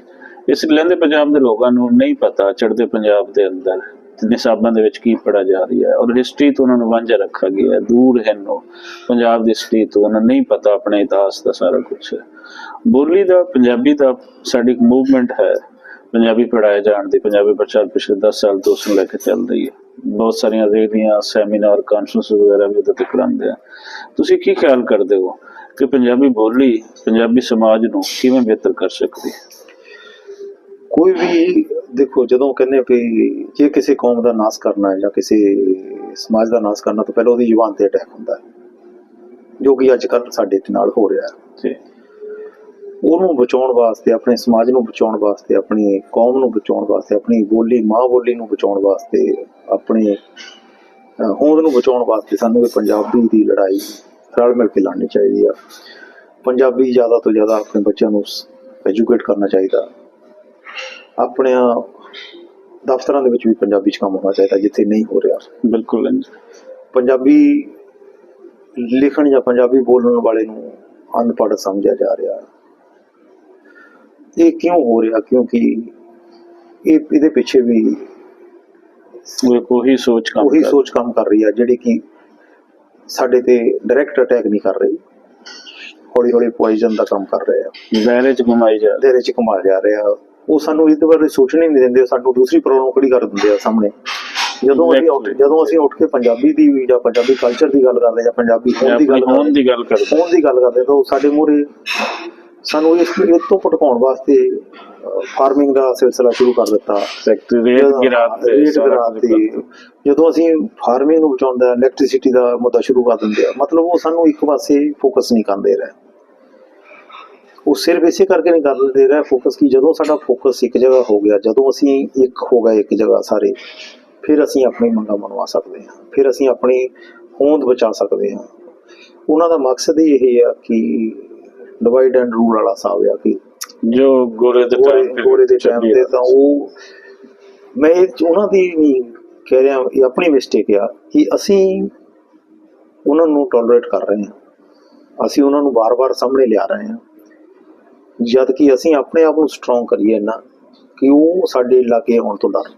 ਇਸ ਲਹਿੰਦੇ ਪੰਜਾਬ ਦੇ ਲੋਕਾਂ ਨੂੰ ਨਹੀਂ ਪਤਾ ਚੜ੍ਹਦੇ ਪੰਜਾਬ ਦੇ ਅੰਦਰ ਨਿਸਾਬਾਂ ਦੇ ਵਿੱਚ ਕੀ ਪੜ੍ਹਾ ਜਾ ਰਹੀ ਹੈ, ਔਰ ਹਿਸਟਰੀ ਤੋਂ ਉਹਨਾਂ ਨੂੰ ਵਾਂਝਾ ਰੱਖਿਆ ਗਿਆ, ਦੂਰ ਹਨ ਉਹ ਪੰਜਾਬ ਦੀ ਹਿਸਟਰੀ ਤੋਂ, ਉਹਨਾਂ ਨਹੀਂ ਪਤਾ ਆਪਣੇ ਇਤਿਹਾਸ ਦਾ ਸਾਰਾ ਕੁਛ। ਬੋਲੀ ਦਾ, ਪੰਜਾਬੀ ਦਾ ਸਾਡੀ ਮੂਵਮੈਂਟ ਹੈ ਪੰਜਾਬੀ ਪੜ੍ਹਾਏ ਜਾਣ ਦੀ। ਪੰਜਾਬੀ ਪ੍ਰਚਾਰ ਪਿਛਲੇ 10 ਸਾਲ ਤੋਂ ਉਸ ਨੂੰ ਲੈ ਕੇ ਚੱਲ ਰਹੀ ਹੈ। ਬਹੁਤ ਸਾਰੀਆਂ ਰੈਲੀਆਂ, ਸੈਮੀਨਾਰ, ਕਾਨਫਰੰਸ ਵਗੈਰਾ ਵੀ ਉਹਦੇ ਤੇ ਕਰਾਉਂਦੇ ਆ। ਤੁਸੀਂ ਕੀ ਖਿਆਲ ਕਰਦੇ ਹੋ ਕਿ ਪੰਜਾਬੀ ਬੋਲੀ ਪੰਜਾਬੀ ਸਮਾਜ ਨੂੰ ਕਿਵੇਂ ਬਿਹਤਰ ਕਰ ਸਕਦੀ? ਕੋਈ ਵੀ ਦੇਖੋ, ਜਦੋਂ ਕਹਿੰਦੇ ਵੀ ਜੇ ਕਿਸੇ ਕੌਮ ਦਾ ਨਾਸ਼ ਕਰਨਾ ਹੈ ਜਾਂ ਕਿਸੇ ਸਮਾਜ ਦਾ ਨਾਸ਼ ਕਰਨਾ, ਤਾਂ ਪਹਿਲਾਂ ਉਹਦੀ ਜ਼ੁਬਾਨ ਤੇ ਅਟੈਕ ਹੁੰਦਾ ਹੈ, ਜੋ ਕਿ ਅੱਜ ਕੱਲ੍ਹ ਸਾਡੇ ਨਾਲ ਹੋ ਰਿਹਾ ਹੈ। ਉਹਨੂੰ ਬਚਾਉਣ ਵਾਸਤੇ, ਆਪਣੇ ਸਮਾਜ ਨੂੰ ਬਚਾਉਣ ਵਾਸਤੇ, ਆਪਣੀ ਕੌਮ ਨੂੰ ਬਚਾਉਣ ਵਾਸਤੇ, ਆਪਣੀ ਬੋਲੀ, ਮਾਂ ਬੋਲੀ ਨੂੰ ਬਚਾਉਣ ਵਾਸਤੇ, ਆਪਣੀ ਹੋਂਦ ਨੂੰ ਬਚਾਉਣ ਵਾਸਤੇ ਸਾਨੂੰ ਇਹ ਪੰਜਾਬੀ ਦੀ ਲੜਾਈ ਰਲ ਮਿਲ ਕੇ ਲੜਨੀ ਚਾਹੀਦੀ ਆ। ਪੰਜਾਬੀ ਜ਼ਿਆਦਾ ਤੋਂ ਜ਼ਿਆਦਾ ਆਪਣੇ ਬੱਚਿਆਂ ਨੂੰ ਐਜੂਕੇਟ ਕਰਨਾ ਚਾਹੀਦਾ। ਆਪਣੇ ਦਫ਼ਤਰਾਂ ਦੇ ਵਿੱਚ ਵੀ ਪੰਜਾਬੀ 'ਚ ਕੰਮ ਹੋਣਾ ਚਾਹੀਦਾ ਜਿੱਥੇ ਨਹੀਂ ਹੋ ਰਿਹਾ। ਬਿਲਕੁਲ। ਪੰਜਾਬੀ ਲਿਖਣ ਜਾਂ ਪੰਜਾਬੀ ਬੋਲਣ ਵਾਲੇ ਨੂੰ ਅਨਪੜ੍ਹ ਸਮਝਿਆ ਜਾ ਰਿਹਾ। ਇਹ ਕਿਉਂ ਹੋ ਰਿਹਾ? ਕਿਉਂਕਿ ਇਹਦੇ ਪਿੱਛੇ ਵੀ ਉਹੀ ਸੋਚ ਕੰਮ ਕਰ ਰਹੀ ਆ, ਜਿਹੜੀ ਕਿ ਸਾਡੇ ਤੇ ਡਾਇਰੈਕਟ ਅਟੈਕ ਨਹੀਂ ਕਰ ਰਹੀ, ਹੌਲੀ ਹੌਲੀ ਪੋਇਜ਼ਨ ਦਾ ਕੰਮ ਕਰ ਰਹੇ ਆ, ਦਾਇਰੇ 'ਚ ਘੁਮਾਇਆ ਜਾ ਰਿਹਾ। ਉਹ ਸਾਨੂੰ ਇਹਦੇ ਬਾਰੇ ਸੋਚਣ ਹੀ ਨਹੀਂ ਦਿੰਦੇ, ਸਾਨੂੰ ਦੂਸਰੀ ਪ੍ਰੋਬਲਮ ਖੜੀ ਕਰ ਦਿੰਦੇ ਆ ਸਾਹਮਣੇ। ਜਦੋਂ ਅਸੀਂ ਉੱਠ ਕੇ ਪੰਜਾਬੀ ਦੀ ਜਾਂ ਪੰਜਾਬੀ ਕਲਚਰ ਦੀ ਗੱਲ ਕਰਦੇ ਜਾਂ ਪੰਜਾਬੀ ਹੋਣ ਦੀ ਗੱਲ ਕਰਦੇ ਤਾਂ ਸਾਡੇ ਮੂਹਰੇ ਸਾਨੂੰ ਇਸ ਤੋਂ ਭਟਕਾਉਣ ਵਾਸਤੇ ਫਾਰਮਿੰਗ ਦਾ ਸਿਲਸਿਲਾ ਸ਼ੁਰੂ ਕਰ ਦਿੱਤਾ। ਰੇਟ ਗਿਰਾਤੀ। ਜਦੋਂ ਅਸੀਂ ਫਾਰਮਿੰਗ ਨੂੰ ਬਚਾਉਣ ਦਾ, ਇਲੈਕਟ੍ਰੀਸਿਟੀ ਦਾ ਮੁੱਦਾ ਸ਼ੁਰੂ ਕਰ ਦਿੰਦੇ ਆ, ਮਤਲਬ ਉਹ ਸਾਨੂੰ ਇੱਕ ਪਾਸੇ ਫੋਕਸ ਨਹੀਂ ਕਰਦੇ ਰਹੇ। ਉਹ ਸਿਰਫ ਇਸੇ ਕਰਕੇ ਨਹੀਂ ਕਰਦੇ ਰਹੇ ਫੋਕਸ ਕਿ ਜਦੋਂ ਸਾਡਾ ਫੋਕਸ ਇੱਕ ਜਗ੍ਹਾ ਹੋ ਗਿਆ, ਜਦੋਂ ਅਸੀਂ ਇੱਕ ਹੋ ਗਏ ਇੱਕ ਜਗ੍ਹਾ ਸਾਰੇ, ਫਿਰ ਅਸੀਂ ਆਪਣੀ ਮੰਗਾਂ ਮਨਵਾ ਸਕਦੇ ਹਾਂ, ਫਿਰ ਅਸੀਂ ਆਪਣੀ ਹੋਂਦ ਬਚਾ ਸਕਦੇ ਹਾਂ। ਉਹਨਾਂ ਦਾ ਮਕਸਦ ਹੀ ਇਹ ਆ ਕਿ ਡਿਵਾਈਡ ਐਂਡ ਰੂਲ ਵਾਲਾ ਹਿਸਾਬ ਆ ਕਿ ਜੋ ਗੋਰੇ ਦੇ ਗੋਰੇ ਦੇ ਟਾਈਮ ਤੇ, ਤਾਂ ਉਹ ਮੈਂ ਉਹਨਾਂ ਦੀ ਨਹੀਂ ਕਹਿ ਰਿਹਾ, ਇਹ ਆਪਣੀ ਮਿਸਟੇਕ ਆ ਕਿ ਅਸੀਂ ਉਹਨਾਂ ਨੂੰ ਟੋਲਰੇਟ ਕਰ ਰਹੇ ਹਾਂ, ਅਸੀਂ ਉਹਨਾਂ ਨੂੰ ਵਾਰ-ਵਾਰ ਸਾਹਮਣੇ ਲਿਆ ਰਹੇ ਹਾਂ, ਜਦ ਕਿ ਅਸੀਂ ਆਪਣੇ ਆਪ ਨੂੰ ਸਟਰੋਂਗ ਕਰੀਏ ਇੰਨਾ ਕਿ ਉਹ ਸਾਡੇ ਲਾਗੇ ਆਉਣ ਤੋਂ ਡਰ।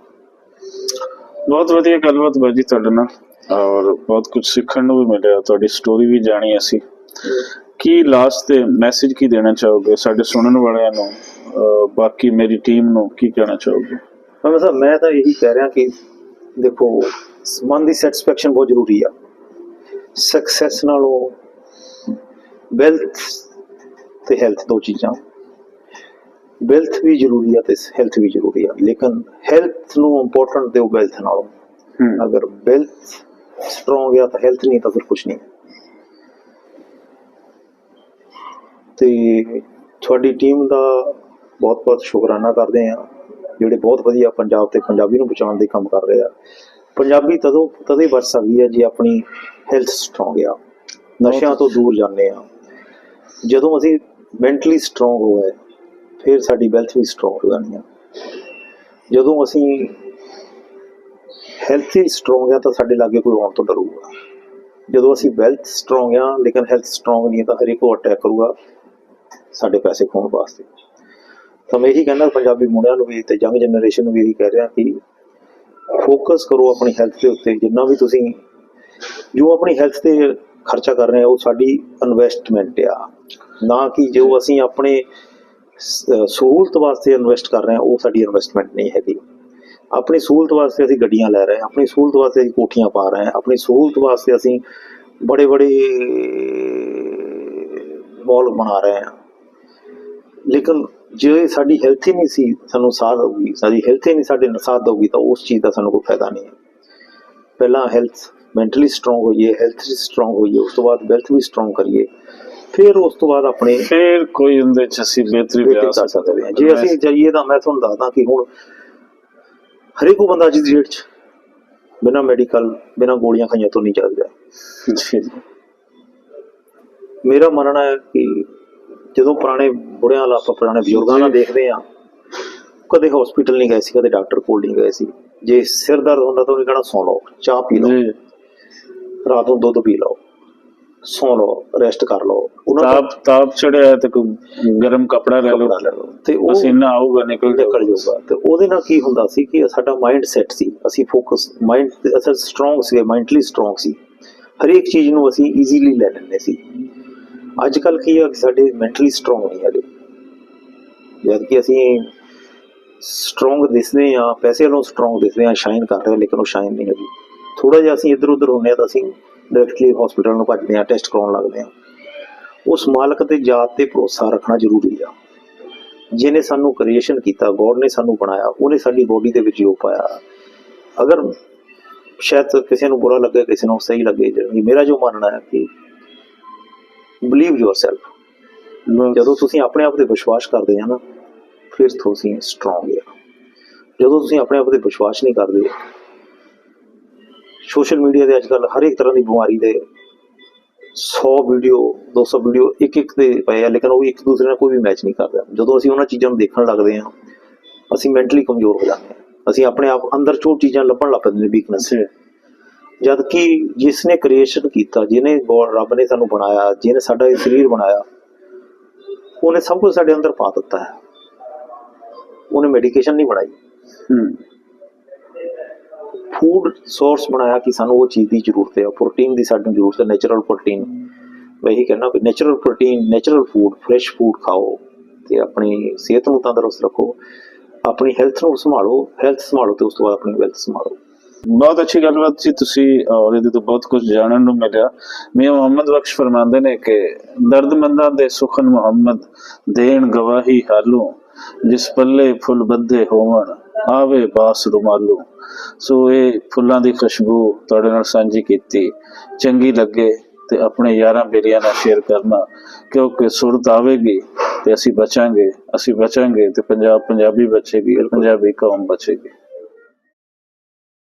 ਬਹੁਤ ਵਧੀਆ ਗੱਲਬਾਤ ਬਾਜੀ ਤੁਹਾਡੇ ਨਾਲ, ਔਰ ਬਹੁਤ ਕੁਝ ਸਿੱਖਣ ਨੂੰ ਵੀ ਮਿਲਿਆ, ਤੁਹਾਡੀ ਸਟੋਰੀ ਵੀ ਜਾਣੀ ਅਸੀਂ। ਕੀ ਲਾਸਟ ਤੇ ਮੈਸੇਜ ਕੀ ਦੇਣਾ ਚਾਹੋਗੇ ਸਾਡੇ ਸੁਣਨ ਵਾਲਿਆਂ ਨੂੰ, ਬਾਕੀ ਮੇਰੀ ਟੀਮ ਨੂੰ ਕੀ ਕਹਿਣਾ ਚਾਹੋਗੇ? ਮੈਂ ਤਾਂ ਇਹੀ ਕਹਿ ਰਿਹਾ ਕਿ ਦੇਖੋ, ਮਨ ਦੀ ਸੈਟੀਸਫੈਕਸ਼ਨ ਬਹੁਤ ਜ਼ਰੂਰੀ ਆ। ਸਕਸੈਸ ਨਾਲੋਂ ਵੈਲਥ ਤੇ ਹੈਲਥ ਦੋ ਚੀਜ਼ਾਂ, ਵੈਲਥ ਵੀ ਜ਼ਰੂਰੀ ਆ ਤੇ ਹੈਲਥ ਵੀ ਜ਼ਰੂਰੀ ਆ, ਲੇਕਿਨ ਹੈਲਥ ਨੂੰ ਇੰਪੋਰਟੈਂਟ ਦਿਓ ਵੈਲਥ ਨਾਲੋਂ। ਅਗਰ ਵੈਲਥ ਸਟਰੋਂਗ ਆ ਤਾਂ ਹੈਲਥ ਨਹੀਂ ਤਾਂ ਫਿਰ ਕੁਛ ਨਹੀਂ। ਤੇ ਤੁਹਾਡੀ ਟੀਮ ਦਾ ਬਹੁਤ ਬਹੁਤ ਸ਼ੁਕਰਾਨਾ ਕਰਦੇ ਆ, ਜਿਹੜੇ ਬਹੁਤ ਵਧੀਆ ਪੰਜਾਬ ਤੇ ਪੰਜਾਬੀ ਨੂੰ ਬਚਾਉਣ ਦੇ ਕੰਮ ਕਰ ਰਹੇ ਆ। ਪੰਜਾਬੀ ਤਦੋਂ ਹੀ ਬਚ ਸਕਦੀ ਹੈ ਜੇ ਆਪਣੀ ਹੈਲਥ ਸਟਰੋਂਗ ਆ, ਨਸ਼ਿਆਂ ਤੋਂ ਦੂਰ ਜਾਂਦੇ ਆ। ਜਦੋਂ ਅਸੀਂ ਮੈਂਟਲੀ ਸਟਰੋਂਗ ਹੋ ਗਏ ਫਿਰ ਸਾਡੀ ਵੈਲਥ ਵੀ ਸਟਰੋਂਗ ਹੋ ਜਾਣੀ ਆ। ਜਦੋਂ ਅਸੀਂ ਹੈਲਥ ਹੀ ਸਟਰੋਂਗ ਆ ਤਾਂ ਸਾਡੇ ਲਾਗੇ ਕੋਈ ਆਉਣ ਤੋਂ ਡਰੂਗਾ। ਜਦੋਂ ਅਸੀਂ ਵੈਲਥ ਸਟਰੋਂਗ ਆ ਲੇਕਿਨ ਹੈਲਥ ਸਟਰੋਂਗ ਨਹੀਂ ਤਾਂ ਹਰੇਕ ਉਹ ਅਟੈਕ ਕਰੂਗਾ ਸਾਡੇ ਪੈਸੇ ਖਾਣ ਵਾਸਤੇ। ਤਾਂ ਮੈਂ ਇਹੀ ਕਹਿੰਦਾ ਪੰਜਾਬੀ ਮੁੰਡਿਆਂ ਨੂੰ ਵੀ ਤੇ ਯੰਗ ਜਨਰੇਸ਼ਨ ਨੂੰ ਵੀ ਇਹੀ ਕਹਿ ਰਿਹਾ ਕਿ ਫੋਕਸ ਕਰੋ ਆਪਣੀ ਹੈਲਥ ਦੇ ਉੱਤੇ। ਜਿੰਨਾ ਵੀ ਤੁਸੀਂ ਜੋ ਆਪਣੀ ਹੈਲਥ ਤੇ ਖਰਚਾ ਕਰ ਰਹੇ ਹੋ ਉਹ ਸਾਡੀ ਇਨਵੈਸਟਮੈਂਟ ਆ, ਨਾ ਕਿ ਜੋ ਅਸੀਂ ਆਪਣੇ ਸਹੂਲਤ ਵਾਸਤੇ ਇਨਵੈਸਟ ਕਰ ਰਹੇ ਹਾਂ ਉਹ ਸਾਡੀ ਇਨਵੈਸਟਮੈਂਟ ਨਹੀਂ ਹੈਗੀ। ਆਪਣੀ ਸਹੂਲਤ ਵਾਸਤੇ ਅਸੀਂ ਗੱਡੀਆਂ ਲੈ ਰਹੇ ਹਾਂ, ਆਪਣੀ ਸਹੂਲਤ ਵਾਸਤੇ ਅਸੀਂ ਕੋਠੀਆਂ ਪਾ ਰਹੇ ਹਾਂ, ਆਪਣੀ ਸਹੂਲਤ ਵਾਸਤੇ ਅਸੀਂ ਬੜੇ ਮਾਲ ਬਣਾ ਰਹੇ ਹਾਂ, ਲੇਕਿਨ ਜੇ ਸਾਡੀ ਹੈਲਥ ਹੀ ਨਹੀਂ ਸੀ ਸਾਨੂੰ ਸਾਥ ਦਊਗੀ, ਸਾਡੀ ਹੈਲਥ ਹੀ ਨਹੀਂ ਸਾਡੇ ਸਾਥ ਦਊਗੀ ਤਾਂ ਉਸ ਚੀਜ਼ ਦਾ ਸਾਨੂੰ ਕੋਈ ਫਾਇਦਾ ਨਹੀਂ ਹੈ। ਪਹਿਲਾਂ ਹੈਲਥ ਮੈਂਟਲੀ ਸਟਰੋਂਗ ਹੋਈਏ, ਹੈਲਥ ਸਟਰੋਂਗ ਹੋਈਏ, ਉਸ ਤੋਂ ਬਾਅਦ ਵੈਲਥ ਵੀ ਸਟਰੋਂਗ ਕਰੀਏ, ਫਿਰ ਉਸ ਤੋਂ ਬਾਅਦ ਆਪਣੇ ਫਿਰ ਕੋਈ ਉਹਦੇ ਚ ਅਸੀਂ ਬਿਹਤਰੀ ਕਰ ਸਕਦੇ ਹਾਂ। ਜੇ ਅਸੀਂ ਜਾਈਏ ਤਾਂ ਮੈਂ ਤੁਹਾਨੂੰ ਦੱਸਦਾ ਕਿ ਹੁਣ ਹਰੇਕ ਉਹ ਬੰਦਾ ਅੱਜ ਦੀ ਡੇਟ 'ਚ ਬਿਨਾਂ ਮੈਡੀਕਲ ਬਿਨਾਂ ਗੋਲੀਆਂ ਖਾਈਆਂ ਤੋਂ ਨਹੀਂ ਚੱਲ ਰਿਹਾ। ਮੇਰਾ ਮੰਨਣਾ ਹੈ ਕਿ ਜਦੋਂ ਪੁਰਾਣੇ ਬੁੜਿਆਂ ਵਾਲਾ ਆਪਾਂ ਪੁਰਾਣੇ ਬਜ਼ੁਰਗਾਂ ਨਾਲ ਦੇਖਦੇ ਹਾਂ, ਕਦੇ ਹਸਪੀਟਲ ਨਹੀਂ ਗਏ ਸੀ, ਕਦੇ ਡਾਕਟਰ ਕੋਲ ਨਹੀਂ ਗਏ ਸੀ। ਜੇ ਸਿਰ ਦਰਦ ਹੁੰਦਾ ਤਾਂ ਉਹਨੇ ਕਹਿਣਾ ਸੌਂ ਲਓ, ਚਾਹ ਪੀ ਲਓ, ਰਾਤ ਨੂੰ ਦੁੱਧ ਪੀ ਲਓ, ਸੌਂ ਲਓ, ਰੈਸਟ ਕਰ ਲਓ। ਤਾਪ ਚੜਿਆ ਤੇ ਕੋਈ ਗਰਮ ਕੱਪੜਾ ਲੈ ਲਓ ਤੇ ਉਹ ਪਸੀਨਾ ਆਊਗਾ, ਨਿਕਲ ਜਾਊਗਾ। ਤੇ ਉਹਦੇ ਨਾਲ ਕੀ ਹੁੰਦਾ ਸੀ ਕਿ ਸਾਡਾ ਮਾਈਂਡ ਸੈਟ ਸੀ, ਅਸੀਂ ਫੋਕਸ ਮਾਈਂਡ ਅਸਲ ਸਟਰੋਂਗ ਸੀ, ਮੈਂਟਲੀ ਸਟਰੋਂਗ ਸੀ, ਹਰੇਕ ਚੀਜ਼ ਨੂੰ ਅਸੀਂ ਈਜ਼ੀਲੀ ਲੈ ਲੈਂਦੇ ਸੀ। ਅੱਜ ਕੱਲ੍ਹ ਕੀ ਆ, ਸਾਡੇ ਮੈਂਟਲੀ ਸਟਰੋਂਗ ਨਹੀਂ ਹੈਗੇ। ਜਦ ਕਿ ਅਸੀਂ ਸਟਰੋਂਗ ਦਿਸਦੇ ਹਾਂ, ਪੈਸੇ ਵੱਲੋਂ ਸਟਰੋਂਗ ਦਿਸਦੇ ਹਾਂ, ਸ਼ਾਈਨ ਕਰ ਰਹੇ, ਲੇਕਿਨ ਉਹ ਸ਼ਾਈਨ ਨਹੀਂ ਹੈਗੀ। ਥੋੜ੍ਹਾ ਜਿਹਾ ਅਸੀਂ ਇੱਧਰ ਉੱਧਰ ਹੁੰਦੇ ਹਾਂ ਤਾਂ ਅਸੀਂ ਡਾਇਰੈਕਟਲੀ ਹਸਪੀਟਲ ਨੂੰ ਭੱਜਦੇ ਹਾਂ, ਟੈਸਟ ਕਰਾਉਣ ਲੱਗਦੇ ਹਾਂ। ਉਸ ਮਾਲਕ ਤੇ ਜਾਤ ਤੇ ਭਰੋਸਾ ਰੱਖਣਾ ਜ਼ਰੂਰੀ ਆ। ਜਿਹਨੇ ਸਾਨੂੰ ਕ੍ਰੀਏਸ਼ਨ ਕੀਤਾ, ਗੋਡ ਨੇ ਸਾਨੂੰ ਬਣਾਇਆ, ਉਹਨੇ ਸਾਡੀ ਬੋਡੀ ਦੇ ਵਿੱਚ ਜੋ ਪਾਇਆ। ਅਗਰ ਸ਼ਾਇਦ ਕਿਸੇ ਨੂੰ ਬੁਰਾ ਲੱਗੇ, ਕਿਸੇ ਨੂੰ ਸਹੀ ਲੱਗੇ, ਮੇਰਾ ਜੋ ਮੰਨਣਾ ਹੈ ਕਿ ਬਲੀਵ ਯੋਰਸੈਲਫ। ਜਦੋਂ ਤੁਸੀਂ ਆਪਣੇ ਆਪ ਤੇ ਵਿਸ਼ਵਾਸ ਕਰਦੇ ਆ ਨਾ, ਫਿਰ ਤੁਸੀਂ ਸਟਰੋਂਗ ਆ। ਜਦੋਂ ਤੁਸੀਂ ਆਪਣੇ ਆਪ ਤੇ ਵਿਸ਼ਵਾਸ ਨਹੀਂ ਕਰਦੇ, ਸੋਸ਼ਲ ਮੀਡੀਆ ਦੇ ਅੱਜ ਕੱਲ੍ਹ ਹਰ ਇੱਕ ਤਰ੍ਹਾਂ ਦੀ ਬਿਮਾਰੀ ਦੇ 100 ਵੀਡੀਓ 200 ਵੀਡੀਓ ਇੱਕ ਦੇ ਪਏ ਆ, ਲੇਕਿਨ ਉਹ ਵੀ ਇੱਕ ਦੂਸਰੇ ਨਾਲ ਕੋਈ ਵੀ ਮੈਚ ਨਹੀਂ ਕਰਦਾ। ਜਦੋਂ ਅਸੀਂ ਉਹਨਾਂ ਚੀਜ਼ਾਂ ਨੂੰ ਦੇਖਣ ਲੱਗਦੇ ਹਾਂ, ਅਸੀਂ ਮੈਂਟਲੀ ਕਮਜ਼ੋਰ ਹੋ ਜਾਂਦੇ ਹਾਂ। ਅਸੀਂ ਆਪਣੇ ਆਪ ਅੰਦਰ ਜੋ ਚੀਜ਼ਾਂ ਲੱਭਣ ਲੱਗ ਪੈਂਦੇ ਨੇ ਵੀਕਨੈਸ। ਜਦ ਕਿ ਜਿਸ ਨੇ ਕ੍ਰੀਏਸ਼ਨ ਕੀਤਾ, ਜਿਹਨੇ ਰੱਬ ਨੇ ਸਾਨੂੰ ਬਣਾਇਆ, ਜਿਹਨੇ ਸਾਡਾ ਇਹ ਸਰੀਰ ਬਣਾਇਆ, ਉਹਨੇ ਸਭ ਕੁਝ ਸਾਡੇ ਅੰਦਰ ਪਾ ਦਿੱਤਾ ਹੈ। ਉਹਨੇ ਮੈਡੀਕੇਸ਼ਨ ਨਹੀਂ ਬਣਾਈ, ਫੂਡ ਸੋਰਸ ਬਣਾਇਆ ਕਿ ਸਾਨੂੰ ਉਹ ਚੀਜ਼ ਦੀ ਜ਼ਰੂਰਤ ਹੈ, ਪ੍ਰੋਟੀਨ ਦੀ ਸਾਨੂੰ ਜ਼ਰੂਰਤ ਹੈ, ਨੈਚੁਰਲ ਪ੍ਰੋਟੀਨ। ਮੈਂ ਇਹੀ ਕਹਿਣਾ ਵੀ natural protein, natural food, fresh food ਖਾਓ ਤੇ ਆਪਣੀ ਸਿਹਤ ਨੂੰ ਤੰਦਰੁਸਤ ਰੱਖੋ, ਆਪਣੀ ਹੈਲਥ ਨੂੰ ਸੰਭਾਲੋ। ਹੈਲਥ ਸੰਭਾਲੋ ਤੇ ਉਸ ਤੋਂ ਬਾਅਦ ਆਪਣੀ ਵੈਲਥ ਸੰਭਾਲੋ। ਬਹੁਤ ਅੱਛੀ ਗੱਲਬਾਤ ਸੀ ਤੁਸੀਂ, ਔਰ ਇਹਦੇ ਤੋਂ ਬਹੁਤ ਕੁਝ ਜਾਣਨ ਨੂੰ ਮਿਲਿਆ। ਮੀਆਂ ਮੁਹੰਮਦ ਬਖਸ਼ ਫਰਮਾਉਂਦੇ ਨੇ ਕਿ ਦਰਦਮੰਦਾਂ ਦੇ ਸੁਖਨ ਮੁਹੰਮਦ ਦੇਣ ਗਵਾਹੀ ਹਾਲੂ, ਜਿਸ ਪੱਲੇ ਫੁੱਲ ਬੱਧੇ ਹੋਵਣ ਆਵੇ ਬਾਸ ਰੁਮਾਲੂ। ਸੋ ਇਹ ਫੁੱਲਾਂ ਦੀ ਖੁਸ਼ਬੂ ਤੁਹਾਡੇ ਨਾਲ ਸਾਂਝੀ ਕੀਤੀ, ਚੰਗੀ ਲੱਗੇ ਤੇ ਆਪਣੇ ਯਾਰਾਂ ਬੇਲੀਆਂ ਨਾਲ ਸ਼ੇਅਰ ਕਰਨਾ, ਕਿਉਂਕਿ ਸੁਰਤ ਆਵੇਗੀ ਤੇ ਅਸੀਂ ਬਚਾਂਗੇ ਤੇ ਪੰਜਾਬ ਪੰਜਾਬੀ ਬਚੇਗੀ, ਪੰਜਾਬੀ ਕੌਮ ਬਚੇਗੀ।